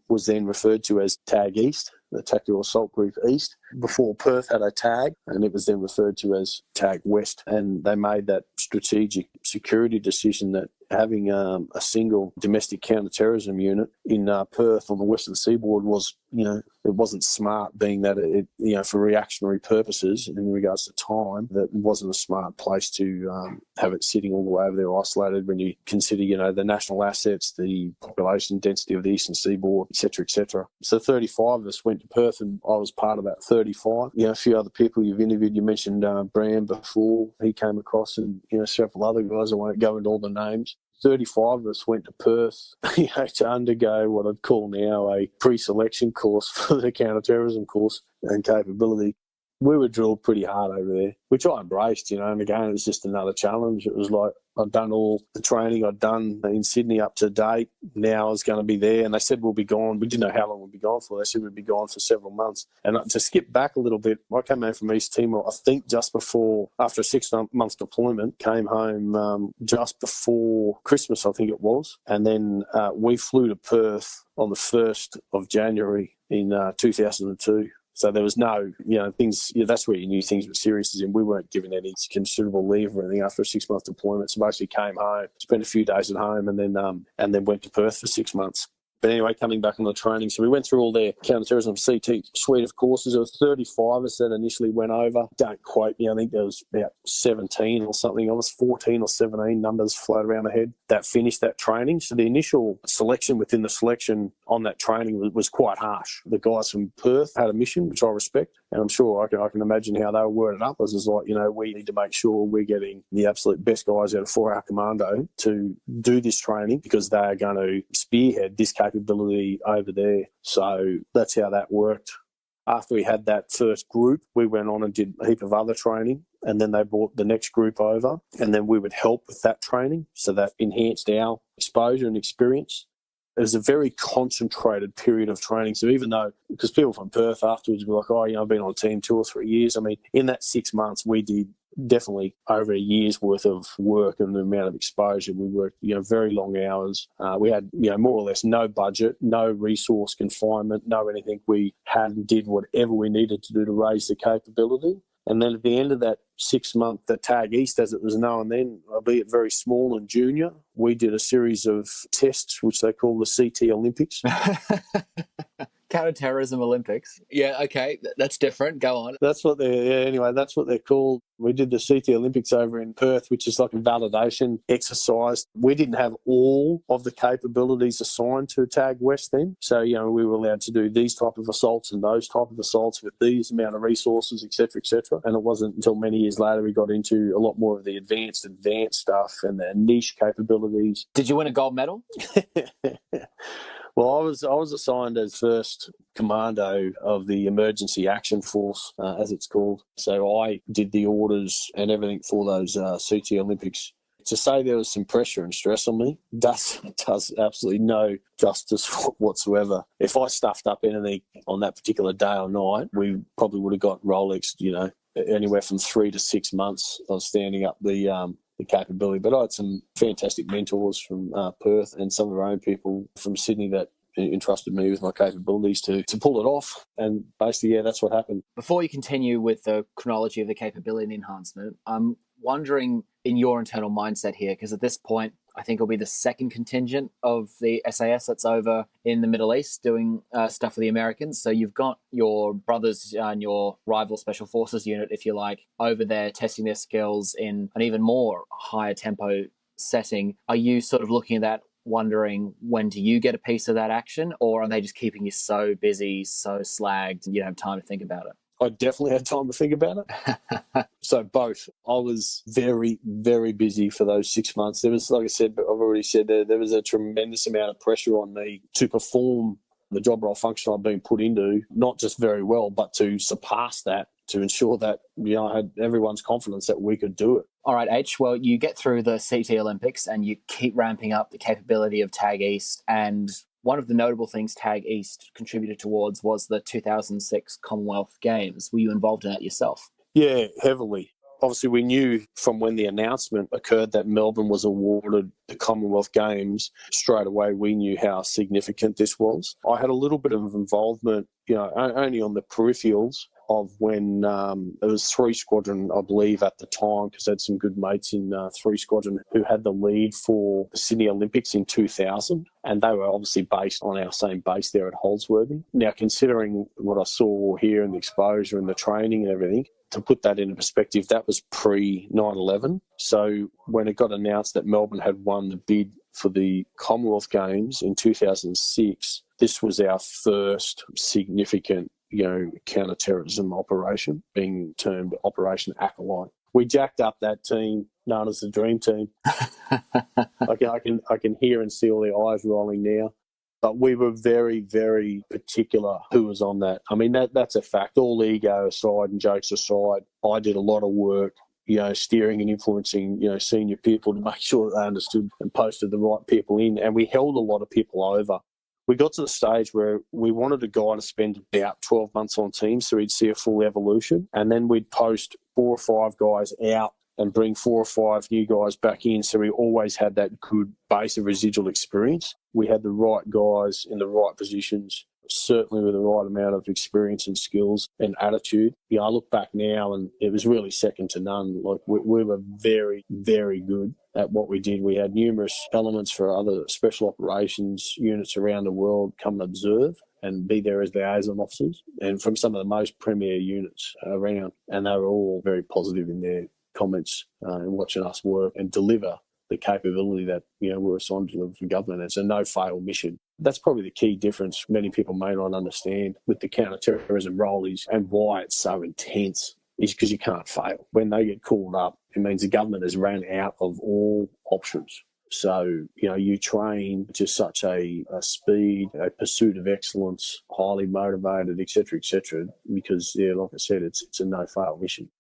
[SPEAKER 1] was then referred to as TAG East, the Tactical Assault Group East. Before, Perth had a tag, and it was then referred to as TAG West. And they made that strategic security decision that having a single domestic counter-terrorism unit in Perth on the western seaboard was, it wasn't smart, being that it for reactionary purposes in regards to time, that it wasn't a smart place to have it sitting all the way over there isolated when you consider, the national assets, the population density of the eastern seaboard, et cetera, et cetera. So 35 of us went to Perth, and I was part of that 35. A few other people you've interviewed, you mentioned Bram before, he came across, and, several other guys, I won't go into all the names. 35 of us went to Perth to undergo what I'd call now a pre-selection course for the counter-terrorism course and capability. We were drilled pretty hard over there, which I embraced, and again, it was just another challenge. It was like I'd done all the training I'd done in Sydney up to date. Now I was going to be there, and they said we'll be gone. We didn't know how long we'd be gone for. They said we'd be gone for several months. And to skip back a little bit, I came home from East Timor, I think just before, after a 6-month deployment, came home just before Christmas, I think it was. And then we flew to Perth on the 1st of January in 2002. So there was no, things, that's where you knew things were serious, and we weren't given any considerable leave or anything after a 6-month deployment. So basically came home, spent a few days at home, and then went to Perth for 6 months. But anyway, coming back on the training, so we went through all their counter-terrorism CT suite of courses. There was 35 of us that initially went over. Don't quote me, I think there was about 17 or something. I was 14 or 17 numbers float around the head that finished that training. So the initial selection within the selection on that training was quite harsh. The guys from Perth had a mission, which I respect, and I'm sure I can imagine how they were worded up as like, we need to make sure we're getting the absolute best guys out of 4-hour Commando to do this training, because they are going to spearhead this capability over there. So that's how that worked. After we had that first group, we went on and did a heap of other training, and then they brought the next group over, and then we would help with that training. So that enhanced our exposure and experience. It was a very concentrated period of training. So even though, because people from Perth afterwards were like, I've been on a team 2 or 3 years. In that 6 months, we did definitely over a year's worth of work, and the amount of exposure. We worked, very long hours. We had, more or less no budget, no resource confinement, no anything. We had and did whatever we needed to do to raise the capability. And then at the end of that 6 month, the TAG East, as it was known then, albeit very small and junior, we did a series of tests, which they call the CT Olympics.
[SPEAKER 8] Counterterrorism Olympics. Yeah, okay, that's different. Go on.
[SPEAKER 1] That's what that's what they're called. We did the CT Olympics over in Perth, which is like a validation exercise. We didn't have all of the capabilities assigned to TAG West then. So, we were allowed to do these type of assaults and those type of assaults with these amount of resources, et cetera, et cetera. And it wasn't until many years later we got into a lot more of the advanced stuff and the niche capabilities.
[SPEAKER 8] Did you win a gold medal?
[SPEAKER 1] Well, I was assigned as first commando of the Emergency Action Force, as it's called. So I did the orders and everything for those CT Olympics. To say there was some pressure and stress on me does absolutely no justice whatsoever. If I stuffed up anything on that particular day or night, we probably would have got Rolex, anywhere from 3 to 6 months of standing up the capability. But I had some fantastic mentors from Perth and some of our own people from Sydney that entrusted me with my capabilities to pull it off. And basically, that's what happened.
[SPEAKER 8] Before you continue with the chronology of the capability enhancement, I'm wondering in your internal mindset here, because at this point, I think it'll be the second contingent of the SAS that's over in the Middle East doing stuff for the Americans. So you've got your brothers and your rival Special Forces unit, if you like, over there testing their skills in an even more higher tempo setting. Are you sort of looking at that, wondering when do you get a piece of that action, or are they just keeping you so busy, so slagged, and you don't have time to think about it?
[SPEAKER 1] I definitely had time to think about it. So both. I was very, very busy for those 6 months. There was, like I said, but I've already said there was a tremendous amount of pressure on me to perform the job role function I've been put into, not just very well, but to surpass that, to ensure that I had everyone's confidence that we could do it.
[SPEAKER 8] All right, H. Well, you get through the CT Olympics and you keep ramping up the capability of TAG East, and one of the notable things TAG East contributed towards was the 2006 Commonwealth Games. Were you involved in that yourself?
[SPEAKER 1] Yeah, heavily. Obviously, we knew from when the announcement occurred that Melbourne was awarded the Commonwealth Games, straight away we knew how significant this was. I had a little bit of involvement, only on the peripherals of when it was 3 Squadron, I believe, at the time, because I had some good mates in 3 Squadron who had the lead for the Sydney Olympics in 2000, and they were obviously based on our same base there at Holsworthy. Now, considering what I saw here and the exposure and the training and everything, to put that into perspective, that was pre-9/11. So when it got announced that Melbourne had won the bid for the Commonwealth Games in 2006, this was our first significant counter-terrorism operation, being termed Operation Acolyte. We jacked up that team known as the Dream Team. I can hear and see all their eyes rolling now. But we were very, very particular who was on that. I mean, that's a fact. All ego aside and jokes aside, I did a lot of work, steering and influencing, senior people to make sure that they understood and posted the right people in. And we held a lot of people over. We got to the stage where we wanted a guy to spend about 12 months on teams so he'd see a full evolution. And then we'd post 4 or 5 guys out and bring 4 or 5 new guys back in, so we always had that good base of residual experience. We had the right guys in the right positions, certainly with the right amount of experience and skills and attitude. I look back now and it was really second to none. Like we were very, very good at what we did. We had numerous elements for other special operations units around the world come and observe and be there as liaison officers, and from some of the most premier units around. And they were all very positive in their comments and watching us work and deliver the capability that we're assigned to deliver for government. It's a no-fail mission. That's probably the key difference many people may not understand with the counter-terrorism role is, and why it's so intense, is because you can't fail. When they get called up, it means the government has ran out of all options. So, you train to such a speed, a pursuit of excellence, highly motivated, et cetera, because, like I said, it's a no-fail mission.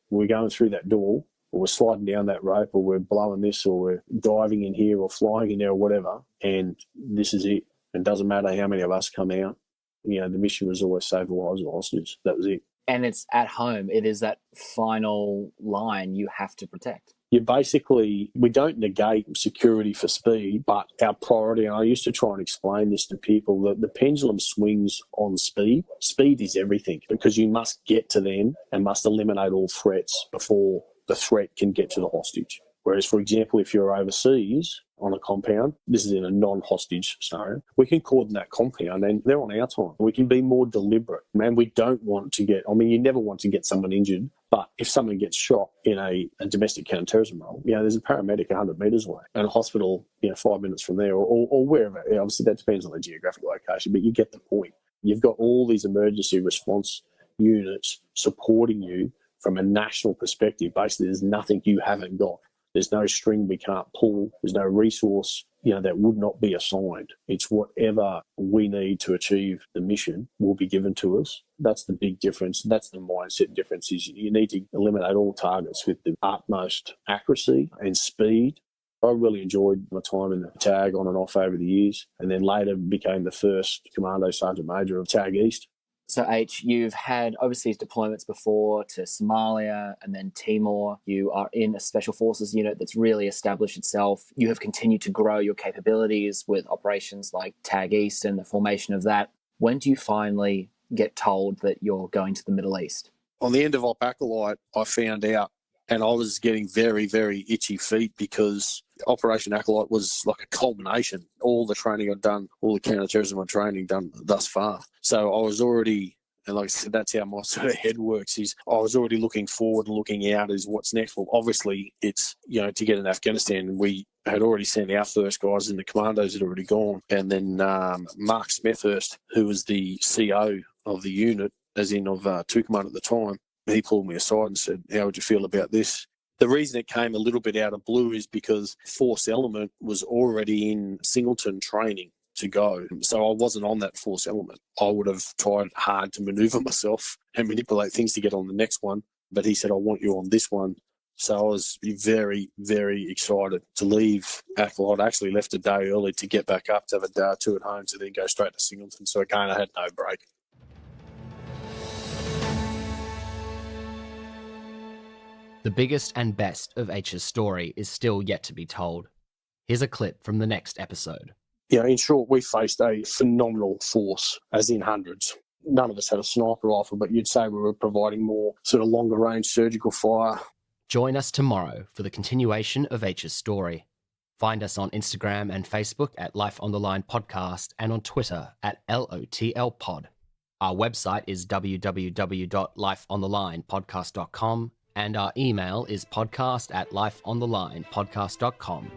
[SPEAKER 1] We're going through that door, or we're sliding down that rope, or we're blowing this, or we're diving in here, or flying in there, or whatever, and this is it. It doesn't matter how many of us come out. The mission was always save the lives of hostages. That was it.
[SPEAKER 8] And it's at home. It is that final line you have to protect.
[SPEAKER 1] We don't negate security for speed, but our priority, and I used to try and explain this to people, that the pendulum swings on speed. Speed is everything, because you must get to them and must eliminate all threats before the threat can get to the hostage. Whereas, for example, if you're overseas on a compound. This is in a non-hostage scenario. We can cordon that compound and they're on our time. We can be more deliberate. Man, we don't want to get, you never want to get someone injured, but if someone gets shot in a domestic counter-terrorism role, there's a paramedic 100 metres away and a hospital, 5 minutes from there or wherever. Obviously, that depends on the geographic location, but you get the point. You've got all these emergency response units supporting you from a national perspective. Basically, there's nothing you haven't got. There's no string we can't pull. There's no resource, that would not be assigned. It's whatever we need to achieve the mission will be given to us. That's the big difference. That's the mindset difference. Is you need to eliminate all targets with the utmost accuracy and speed. I really enjoyed my time in the TAG on and off over the years, and then later became the first Commando Sergeant Major of TAG East.
[SPEAKER 8] So H, you've had overseas deployments before to Somalia and then Timor. You are in a special forces unit that's really established itself. You have continued to grow your capabilities with operations like TAG East and the formation of that. When do you finally get told that you're going to the Middle East?
[SPEAKER 1] On the end of Op Acolyte, I found out, and I was getting very, very itchy feet because Operation Acolyte was like a culmination. All the training I'd done, all the counter-terrorism training done thus far. So I was already, and like I said, that's how my sort of head works, is I was already looking forward and looking out as what's next. Well, obviously, it's, to get in Afghanistan, we had already sent our first guys in. The Commandos had already gone. And then Mark Smethurst, who was the CO of the unit, as in of 2 Command at the time, he pulled me aside and said, how would you feel about this? The reason it came a little bit out of blue is because Force Element was already in Singleton training to go. So I wasn't on that Force Element. I would have tried hard to manoeuvre myself and manipulate things to get on the next one. But he said, I want you on this one. So I was very, very excited to leave Acolyte. I actually left a day early to get back up, to have a day or two at home, to then go straight to Singleton. So again, I had no break.
[SPEAKER 2] The biggest and best of H's story is still yet to be told. Here's a clip from the next episode.
[SPEAKER 1] In short, we faced a phenomenal force, as in hundreds. None of us had a sniper rifle, but you'd say we were providing more sort of longer range surgical fire.
[SPEAKER 2] Join us tomorrow for the continuation of H's story. Find us on Instagram and Facebook at Life on the Line Podcast and on Twitter at LOTL Pod. Our website is www.lifeonthelinepodcast.com. And our email is podcast@lifeonthelinepodcast.com.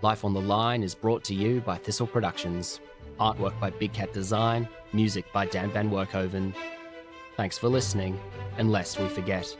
[SPEAKER 2] Life on the Line is brought to you by Thistle Productions. Artwork by Big Cat Design. Music by Dan Van Werkhoven. Thanks for listening, and lest we forget.